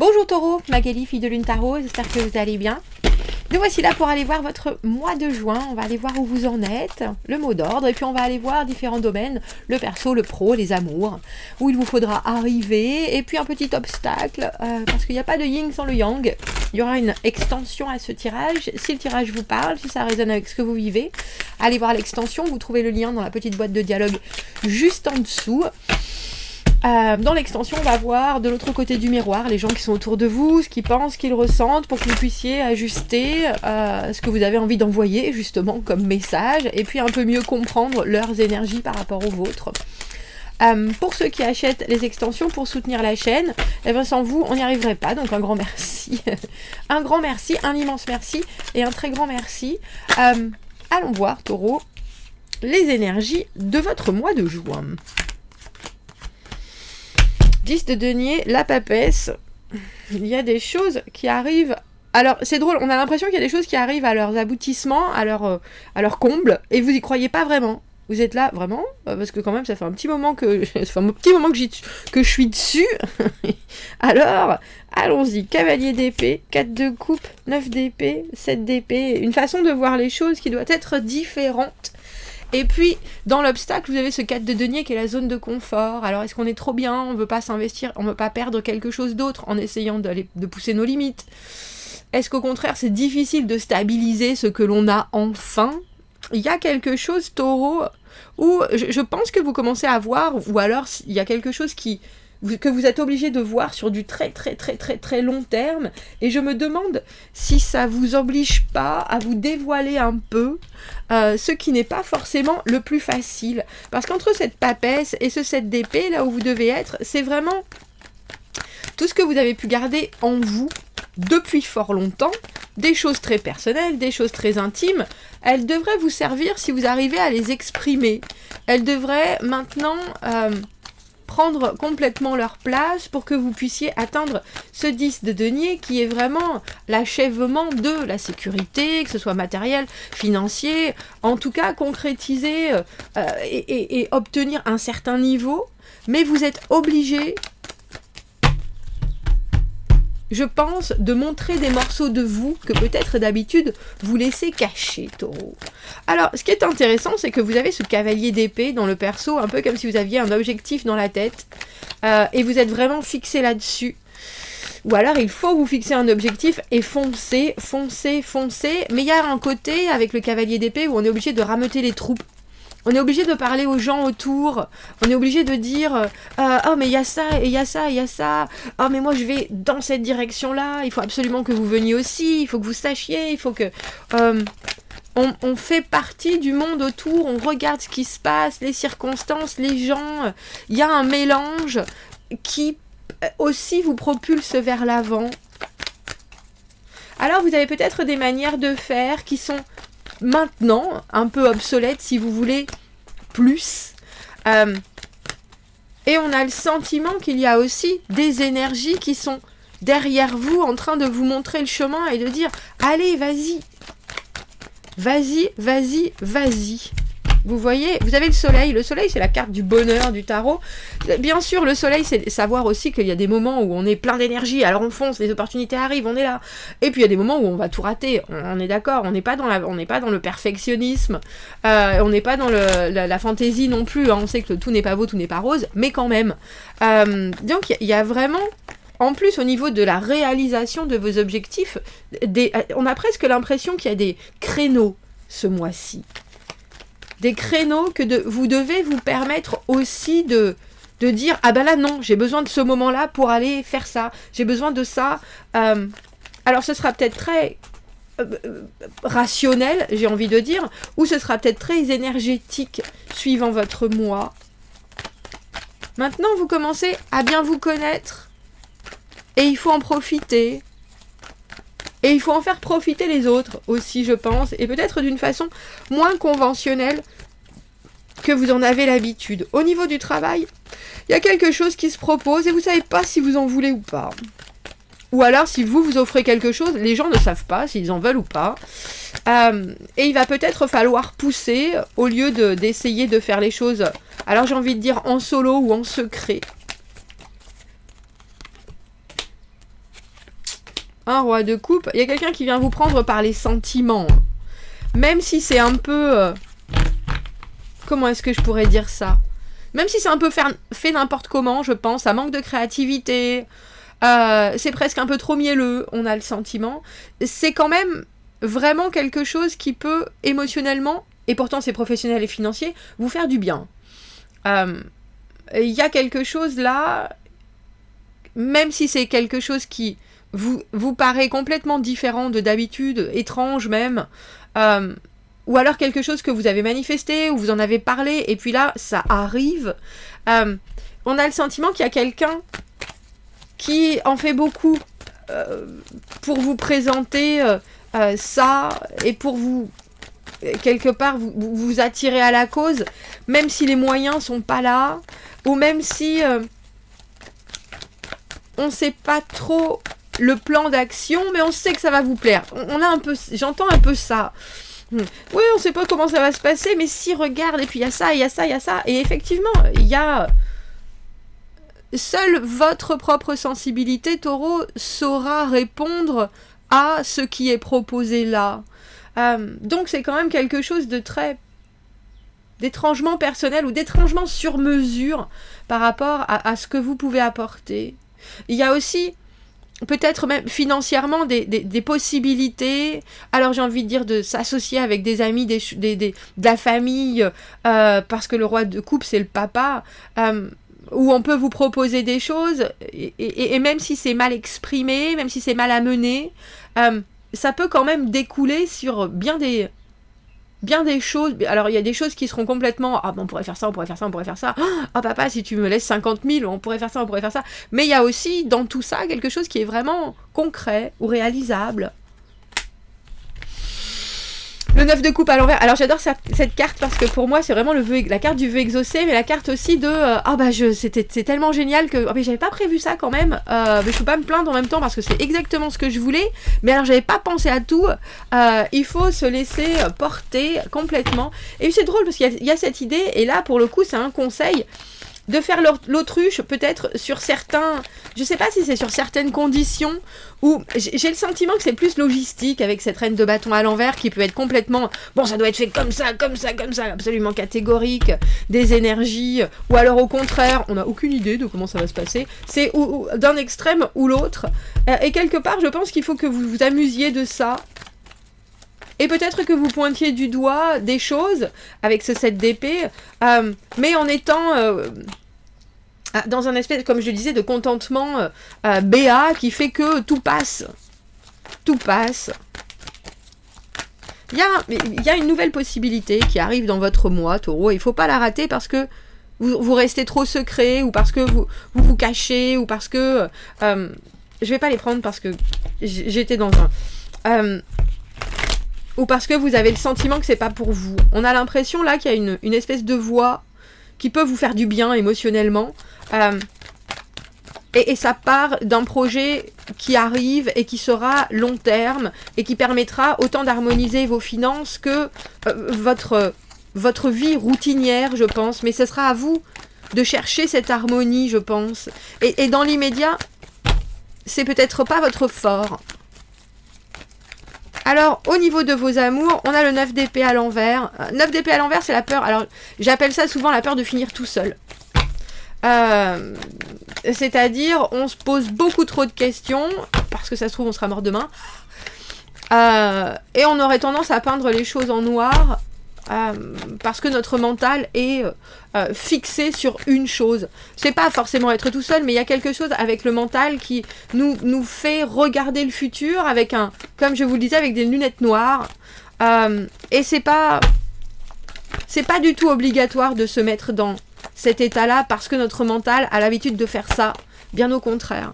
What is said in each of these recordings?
Bonjour Taureau, Magali, fille de Lune Tarot, j'espère que vous allez bien. Nous voici là pour aller voir votre mois de juin, on va aller voir où vous en êtes, le mot d'ordre, et puis on va aller voir différents domaines, le perso, le pro, les amours, où il vous faudra arriver, et puis un petit obstacle, parce qu'il n'y a pas de yin sans le yang. Il y aura une extension à ce tirage, si le tirage vous parle, si ça résonne avec ce que vous vivez, allez voir l'extension, vous trouvez le lien dans la petite boîte de dialogue juste en dessous. Dans l'extension, on va voir de l'autre côté du miroir les gens qui sont autour de vous, ce qu'ils pensent, ce qu'ils ressentent, pour que vous puissiez ajuster ce que vous avez envie d'envoyer justement comme message, et puis un peu mieux comprendre leurs énergies par rapport aux vôtres. Pour ceux qui achètent les extensions pour soutenir la chaîne, eh bien sans vous, on n'y arriverait pas, donc un grand merci. Un grand merci, un immense merci, et un très grand merci. Allons voir, Taureau, les énergies de votre mois de juin. 10 de denier, la papesse, il y a des choses qui arrivent. Alors c'est drôle, on a l'impression qu'il y a des choses qui arrivent à leurs aboutissements, à leur comble, et vous y croyez pas vraiment. Vous êtes là, vraiment? Parce que quand même ça fait un petit moment que je suis dessus. Alors, allons-y, cavalier d'épée, 4 de coupe, 9 d'épée, 7 d'épée, une façon de voir les choses qui doit être différente. Et puis, dans l'obstacle, vous avez ce 4 de denier qui est la zone de confort. Alors, est-ce qu'on est trop bien? On ne veut pas s'investir, on ne veut pas perdre quelque chose d'autre en essayant de pousser nos limites? Est-ce qu'au contraire, c'est difficile de stabiliser ce que l'on a enfin? Il y a quelque chose, Taureau, où je pense que vous commencez à voir, ou alors il y a quelque chose que vous êtes obligé de voir sur du très très très très très long terme, et je me demande si ça vous oblige pas à vous dévoiler un peu ce qui n'est pas forcément le plus facile, parce qu'entre cette papesse et ce 7 d'épée, là où vous devez être, c'est vraiment tout ce que vous avez pu garder en vous depuis fort longtemps, des choses très personnelles, des choses très intimes. Elles devraient vous servir si vous arrivez à les exprimer. Elles devraient maintenant prendre complètement leur place pour que vous puissiez atteindre ce 10 de denier qui est vraiment l'achèvement de la sécurité, que ce soit matériel, financier, en tout cas concrétiser et obtenir un certain niveau, mais vous êtes obligé, je pense, de montrer des morceaux de vous que peut-être d'habitude vous laissez cacher, Taureau. Alors, ce qui est intéressant, c'est que vous avez ce cavalier d'épée dans le perso, un peu comme si vous aviez un objectif dans la tête, et vous êtes vraiment fixé là-dessus. Ou alors, il faut vous fixer un objectif et foncer, foncer, foncer. Mais il y a un côté, avec le cavalier d'épée, où on est obligé de rameuter les troupes. On est obligé de parler aux gens autour, on est obligé de dire oh mais il y a ça, et il y a ça, et il y a ça, oh mais moi je vais dans cette direction-là, il faut absolument que vous veniez aussi, il faut que vous sachiez, il faut que... On fait partie du monde autour, on regarde ce qui se passe, les circonstances, les gens, il y a un mélange qui aussi vous propulse vers l'avant. Alors vous avez peut-être des manières de faire qui sont maintenant un peu obsolète si vous voulez plus, et on a le sentiment qu'il y a aussi des énergies qui sont derrière vous en train de vous montrer le chemin et de dire allez vas-y, vas-y, vas-y, vas-y. Vous voyez, vous avez le soleil c'est la carte du bonheur du tarot. Bien sûr, le soleil c'est savoir aussi qu'il y a des moments où on est plein d'énergie, alors on fonce, les opportunités arrivent, on est là. Et puis il y a des moments où on va tout rater, on est d'accord, on n'est pas dans le perfectionnisme, on n'est pas dans la fantaisie non plus, hein. On sait que tout n'est pas beau, tout n'est pas rose, mais quand même. Donc il y a vraiment... En plus, au niveau de la réalisation de vos objectifs, on a presque l'impression qu'il y a des créneaux ce mois-ci. Des créneaux que vous devez vous permettre aussi de dire « Ah ben là, non, j'ai besoin de ce moment-là pour aller faire ça. J'ai besoin de ça. » Alors, ce sera peut-être très rationnel, j'ai envie de dire, ou ce sera peut-être très énergétique, suivant votre mois. Maintenant, vous commencez à bien vous connaître, et il faut en profiter. Et il faut en faire profiter les autres aussi, je pense, et peut-être d'une façon moins conventionnelle que vous en avez l'habitude. Au niveau du travail, il y a quelque chose qui se propose et vous ne savez pas si vous en voulez ou pas. Ou alors, si vous offrez quelque chose, les gens ne savent pas s'ils en veulent ou pas. Et il va peut-être falloir pousser, au lieu d'essayer de faire les choses, alors j'ai envie de dire en solo ou en secret. Un roi de coupe, il y a quelqu'un qui vient vous prendre par les sentiments. Même si c'est un peu... comment est-ce que je pourrais dire ça? Même si c'est un peu fait n'importe comment, je pense, ça manque de créativité, c'est presque un peu trop mielleux, on a le sentiment. C'est quand même vraiment quelque chose qui peut émotionnellement, et pourtant c'est professionnel et financier, vous faire du bien. Il y a quelque chose là, même si c'est quelque chose qui vous paraît complètement différent de d'habitude, étrange même, ou alors quelque chose que vous avez manifesté, ou vous en avez parlé, et puis là, ça arrive. On a le sentiment qu'il y a quelqu'un qui en fait beaucoup pour vous présenter ça, et pour vous, quelque part, vous attirer à la cause, même si les moyens sont pas là, ou même si on ne sait pas trop le plan d'action, mais on sait que ça va vous plaire. On a un peu, j'entends un peu ça. Oui, on sait pas comment ça va se passer, mais si, regarde, et puis il y a ça, il y a ça, il y a ça. Et effectivement, il y a... Seule votre propre sensibilité, Taureau, saura répondre à ce qui est proposé là. Donc c'est quand même quelque chose de très... d'étrangement personnel ou d'étrangement sur mesure par rapport à ce que vous pouvez apporter. Il y a aussi... peut-être même financièrement des possibilités. Alors j'ai envie de dire de s'associer avec des amis, de la famille, parce que le roi de coupe c'est le papa, où on peut vous proposer des choses, et même si c'est mal exprimé, même si c'est mal amené, ça peut quand même découler sur bien des choses. Alors il y a des choses qui seront complètement on pourrait faire ça, on pourrait faire ça, on pourrait faire ça. Oh papa, si tu me laisses 50 000, on pourrait faire ça, on pourrait faire ça. Mais il y a aussi dans tout ça quelque chose qui est vraiment concret ou réalisable. Le 9 de coupe à l'envers. Alors j'adore cette carte parce que pour moi c'est vraiment la carte du vœu exaucé, mais la carte aussi de c'est tellement génial que mais j'avais pas prévu ça quand même. Mais je peux pas me plaindre en même temps parce que c'est exactement ce que je voulais. Mais alors j'avais pas pensé à tout. Il faut se laisser porter complètement. Et puis c'est drôle parce qu'il y a cette idée, et là pour le coup c'est un conseil de faire l'autruche peut-être sur certains, je sais pas si c'est sur certaines conditions, où j'ai le sentiment que c'est plus logistique avec cette reine de bâton à l'envers qui peut être complètement, bon ça doit être fait comme ça, absolument catégorique, des énergies, ou alors au contraire, on n'a aucune idée de comment ça va se passer, c'est d'un extrême ou l'autre, et quelque part je pense qu'il faut que vous vous amusiez de ça. Et peut-être que vous pointiez du doigt des choses avec ce 7 d'épée, mais en étant dans un espèce, comme je le disais, de contentement béat qui fait que tout passe. Tout passe. Il y a une nouvelle possibilité qui arrive dans votre mois, Taureau, et il ne faut pas la rater parce que vous restez trop secret, ou parce que vous cachez, ou parce que... je vais pas les prendre parce que j'étais dans un... ou parce que vous avez le sentiment que c'est pas pour vous. On a l'impression là qu'il y a une espèce de voix qui peut vous faire du bien émotionnellement. Et ça part d'un projet qui arrive et qui sera long terme et qui permettra autant d'harmoniser vos finances que votre vie routinière, je pense. Mais ce sera à vous de chercher cette harmonie, je pense. Et dans l'immédiat, c'est peut-être pas votre fort. Alors, au niveau de vos amours, on a le 9 d'épée à l'envers. 9 d'épée à l'envers, c'est la peur. Alors, j'appelle ça souvent la peur de finir tout seul. C'est-à-dire, on se pose beaucoup trop de questions, parce que ça se trouve, on sera mort demain. Et on aurait tendance à peindre les choses en noir, parce que notre mental est fixé sur une chose. C'est pas forcément être tout seul, mais il y a quelque chose avec le mental qui nous fait regarder le futur avec comme je vous le disais, avec des lunettes noires. Et c'est pas du tout obligatoire de se mettre dans cet état-là parce que notre mental a l'habitude de faire ça. Bien au contraire.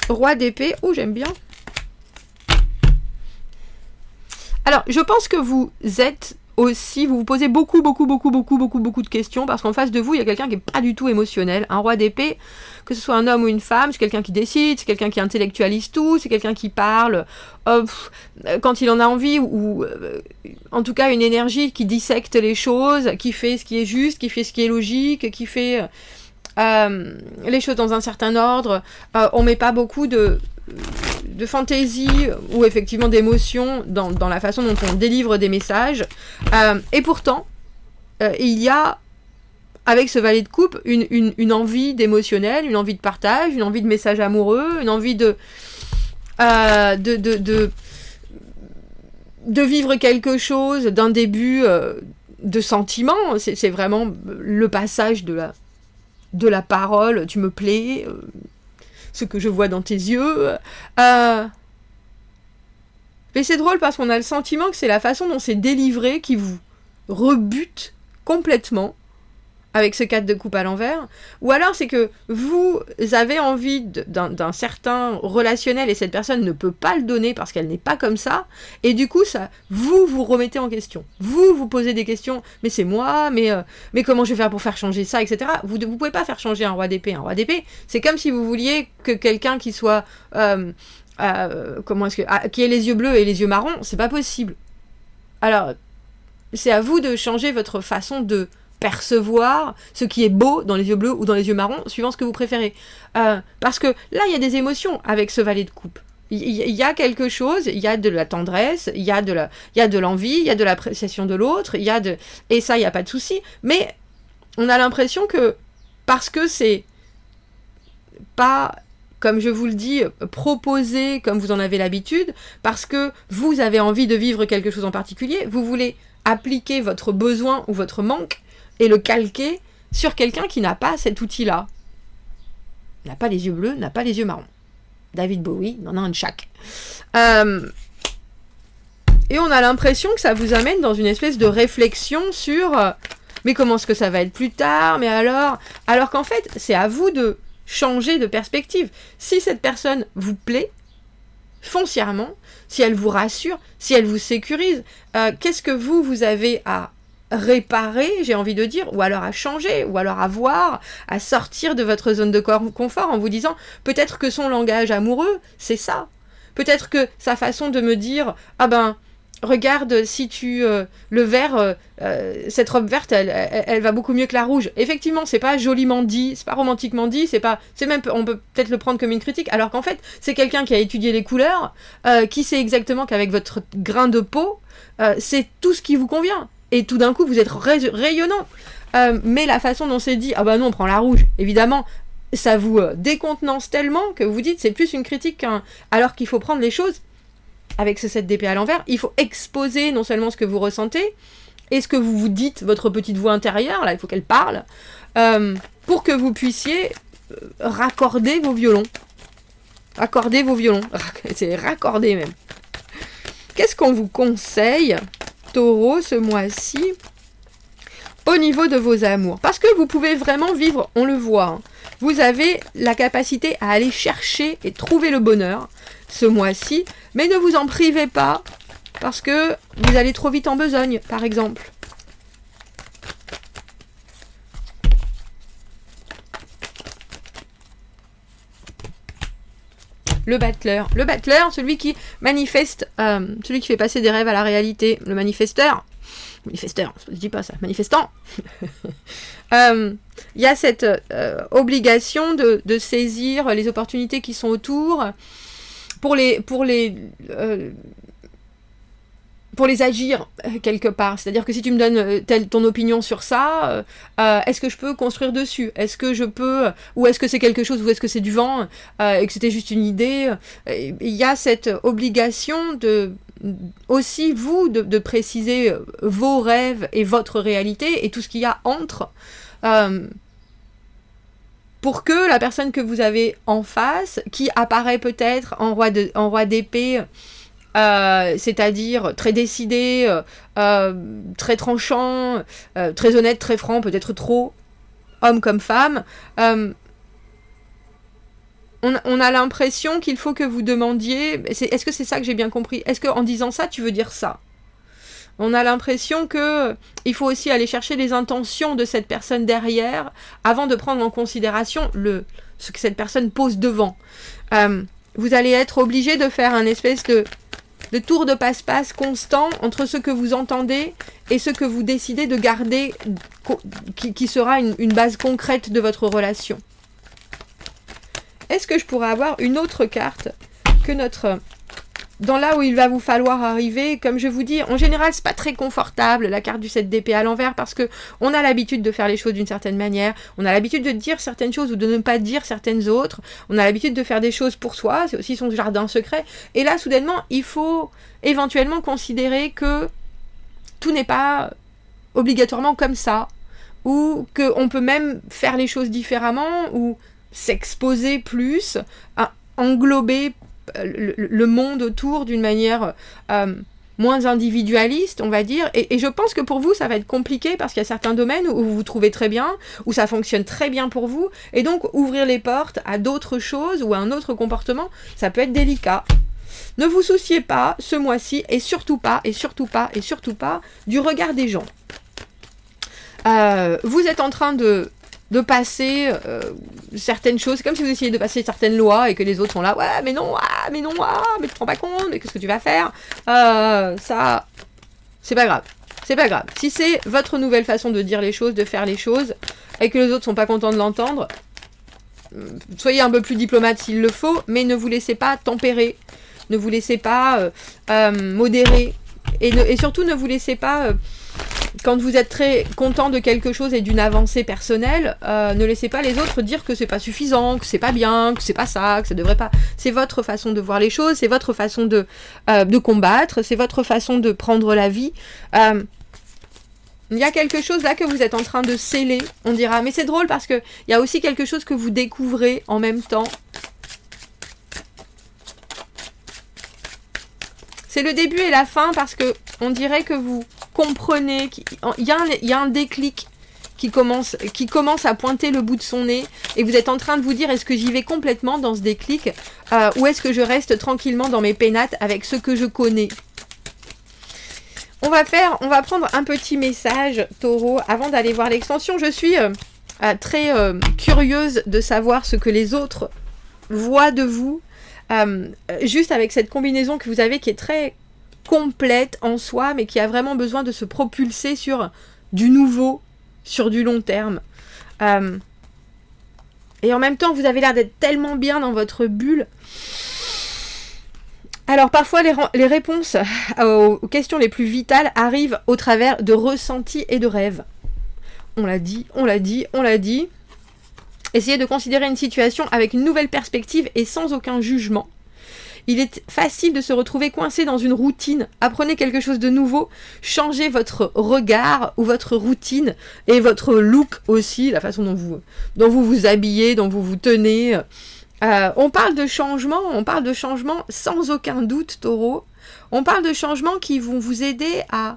Roi d'épée. Oh, j'aime bien. Alors, je pense que vous êtes aussi, vous vous posez beaucoup de questions parce qu'en face de vous, il y a quelqu'un qui n'est pas du tout émotionnel. Un roi d'épée, que ce soit un homme ou une femme, c'est quelqu'un qui décide, c'est quelqu'un qui intellectualise tout, c'est quelqu'un qui parle quand il en a envie, ou en tout cas une énergie qui dissecte les choses, qui fait ce qui est juste, qui fait ce qui est logique, qui fait... les choses dans un certain ordre, on met pas beaucoup de fantaisie ou effectivement d'émotion dans la façon dont on délivre des messages. Et pourtant, il y a, avec ce valet de coupe, une envie d'émotionnel, une envie de partage, une envie de message amoureux, une envie de vivre quelque chose, d'un début de sentiment. C'est vraiment le passage de la parole, tu me plais, ce que je vois dans tes yeux. Mais c'est drôle parce qu'on a le sentiment que c'est la façon dont c'est délivré qui vous rebute complètement avec ce 4 de coupe à l'envers, ou alors c'est que vous avez envie d'un certain relationnel et cette personne ne peut pas le donner parce qu'elle n'est pas comme ça, et du coup ça, vous remettez en question, vous posez des questions, mais c'est moi, mais comment je vais faire pour faire changer ça, etc. Vous pouvez pas faire changer un roi d'épée, c'est comme si vous vouliez que quelqu'un qui soit qui ait les yeux bleus et les yeux marrons, c'est pas possible. Alors c'est à vous de changer votre façon de percevoir ce qui est beau dans les yeux bleus ou dans les yeux marrons, suivant ce que vous préférez. Parce que là, il y a des émotions avec ce valet de coupe. Il y a quelque chose, il y a de la tendresse, il y a de l'envie, il y a de l'appréciation de l'autre, et ça, il n'y a pas de souci. Mais on a l'impression que, parce que c'est pas, comme je vous le dis, proposé comme vous en avez l'habitude, parce que vous avez envie de vivre quelque chose en particulier, vous voulez appliquer votre besoin ou votre manque et le calquer sur quelqu'un qui n'a pas cet outil-là. N'a pas les yeux bleus, n'a pas les yeux marrons. David Bowie en a un de chaque. Et on a l'impression que ça vous amène dans une espèce de réflexion sur mais comment est-ce que ça va être plus tard, mais alors qu'en fait, c'est à vous de changer de perspective. Si cette personne vous plaît, foncièrement, si elle vous rassure, si elle vous sécurise, qu'est-ce que vous avez à réparer, j'ai envie de dire, ou alors à changer, ou alors à voir, à sortir de votre zone de confort en vous disant, peut-être que son langage amoureux, c'est ça. Peut-être que sa façon de me dire, ah ben, regarde, si tu... le vert, cette robe verte, elle va beaucoup mieux que la rouge. Effectivement, c'est pas joliment dit, c'est pas romantiquement dit, c'est même, on peut peut-être le prendre comme une critique, alors qu'en fait, c'est quelqu'un qui a étudié les couleurs, qui sait exactement qu'avec votre grain de peau, c'est tout ce qui vous convient. Et tout d'un coup, vous êtes rayonnant. Mais la façon dont c'est dit, ah bah non, on prend la rouge, évidemment, ça vous décontenance tellement que vous dites, c'est plus une critique alors qu'il faut prendre les choses avec ce 7 d'épée à l'envers. Il faut exposer non seulement ce que vous ressentez, et ce que vous vous dites, votre petite voix intérieure, là, il faut qu'elle parle, pour que vous puissiez raccorder vos violons. Accorder vos violons. C'est raccorder même. Qu'est-ce qu'on vous conseille, Taureau, ce mois-ci, au niveau de vos amours? Parce que vous pouvez vraiment vivre, on le voit, hein, vous avez la capacité à aller chercher et trouver le bonheur ce mois-ci, mais ne vous en privez pas, parce que vous allez trop vite en besogne, par exemple. Le battleur, celui qui manifeste, celui qui fait passer des rêves à la réalité, le manifesteur, je dis pas ça, manifestant. Il y a cette obligation de saisir les opportunités qui sont autour pour les agir quelque part. C'est-à-dire que si tu me donnes ton opinion sur ça, est-ce que je peux construire dessus? Est-ce que je peux... Ou est-ce que c'est quelque chose, ou est-ce que c'est du vent, et que c'était juste une idée? Il y a cette obligation de... aussi, vous, de préciser vos rêves et votre réalité, et tout ce qu'il y a entre, pour que la personne que vous avez en face, qui apparaît peut-être en roi d'épée, c'est-à-dire très décidé, très tranchant, très honnête, très franc, peut-être trop, homme comme femme, on a l'impression qu'il faut que vous demandiez, est-ce que c'est ça que j'ai bien compris? Est-ce qu'en disant ça, tu veux dire ça? On a l'impression que il faut aussi aller chercher les intentions de cette personne derrière avant de prendre en considération ce que cette personne pose devant. Vous allez être obligé de faire un espèce de de tour de passe-passe constant entre ce que vous entendez et ce que vous décidez de garder, qui sera une base concrète de votre relation. Est-ce que je pourrais avoir une autre carte que notre... Dans là où il va vous falloir arriver, comme je vous dis, en général, c'est pas très confortable, la carte du 7 d'épée à l'envers, parce que on a l'habitude de faire les choses d'une certaine manière, on a l'habitude de dire certaines choses ou de ne pas dire certaines autres, on a l'habitude de faire des choses pour soi, c'est aussi son jardin secret, et là, soudainement, il faut éventuellement considérer que tout n'est pas obligatoirement comme ça, ou qu'on peut même faire les choses différemment, ou s'exposer plus, à englober le monde autour d'une manière moins individualiste, on va dire, et je pense que pour vous ça va être compliqué parce qu'il y a certains domaines où vous vous trouvez très bien, où ça fonctionne très bien pour vous, et donc ouvrir les portes à d'autres choses ou à un autre comportement, ça peut être délicat. Ne vous souciez pas ce mois-ci, et surtout pas du regard des gens. Vous êtes en train de passer certaines choses, c'est comme si vous essayiez de passer certaines lois et que les autres sont là, ouais mais non, mais tu te rends pas compte, mais qu'est-ce que tu vas faire, ça, c'est pas grave. Si c'est votre nouvelle façon de dire les choses, de faire les choses, et que les autres sont pas contents de l'entendre, soyez un peu plus diplomate s'il le faut, mais ne vous laissez pas tempérer, ne vous laissez pas modérer, et surtout ne vous laissez pas... Quand vous êtes très content de quelque chose et d'une avancée personnelle, ne laissez pas les autres dire que c'est pas suffisant, que c'est pas bien, que c'est pas ça, que ça devrait pas... C'est votre façon de voir les choses, c'est votre façon de combattre, c'est votre façon de prendre la vie. Il y a quelque chose là que vous êtes en train de sceller, on dira. Mais c'est drôle parce que il y a aussi quelque chose que vous découvrez en même temps. C'est le début et la fin parce que on dirait que vous comprenez qu'il y a un déclic qui commence à pointer le bout de son nez et vous êtes en train de vous dire est-ce que j'y vais complètement dans ce déclic ou est-ce que je reste tranquillement dans mes pénates avec ce que je connais. On va prendre un petit message, Taureau, avant d'aller voir l'extension. Je suis très curieuse de savoir ce que les autres voient de vous. Juste avec cette combinaison que vous avez qui est très complète en soi, mais qui a vraiment besoin de se propulser sur du nouveau, sur du long terme. Et en même temps, vous avez l'air d'être tellement bien dans votre bulle. Alors parfois, les réponses aux questions les plus vitales arrivent au travers de ressentis et de rêves. On l'a dit. Essayez de considérer une situation avec une nouvelle perspective et sans aucun jugement. Il est facile de se retrouver coincé dans une routine. Apprenez quelque chose de nouveau. Changez votre regard ou votre routine et votre look aussi, la façon dont vous vous habillez, dont vous vous tenez. On parle de changement sans aucun doute, Taureau. On parle de changements qui vont vous aider à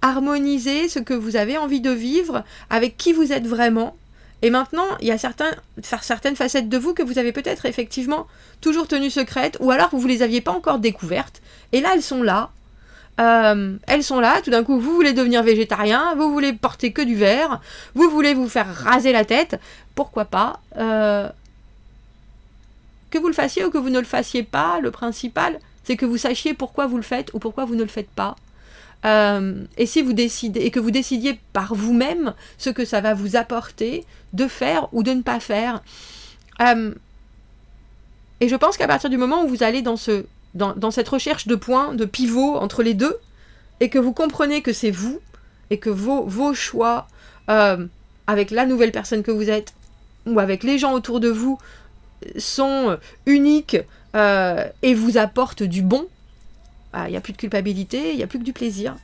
harmoniser ce que vous avez envie de vivre avec qui vous êtes vraiment. Et maintenant, il y a certaines facettes de vous que vous avez peut-être effectivement toujours tenues secrètes, ou alors vous ne les aviez pas encore découvertes, et là elles sont là. Tout d'un coup vous voulez devenir végétarien, vous voulez porter que du vert, vous voulez vous faire raser la tête, pourquoi pas. Que vous le fassiez ou que vous ne le fassiez pas, le principal, c'est que vous sachiez pourquoi vous le faites ou pourquoi vous ne le faites pas. Et si vous décidez, et que vous décidiez par vous-même ce que ça va vous apporter de faire ou de ne pas faire. Et je pense qu'à partir du moment où vous allez dans cette recherche de points, de pivots entre les deux, et que vous comprenez que c'est vous, et que vos choix, avec la nouvelle personne que vous êtes, ou avec les gens autour de vous, sont uniques et vous apportent du bon, il n'y a plus de culpabilité, il n'y a plus que du plaisir.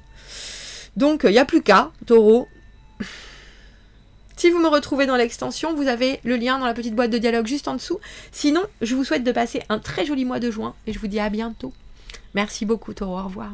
Donc, il n'y a plus qu'à, Taureau. Si vous me retrouvez dans l'extension, vous avez le lien dans la petite boîte de dialogue juste en dessous. Sinon, je vous souhaite de passer un très joli mois de juin et je vous dis à bientôt. Merci beaucoup, Taureau. Au revoir.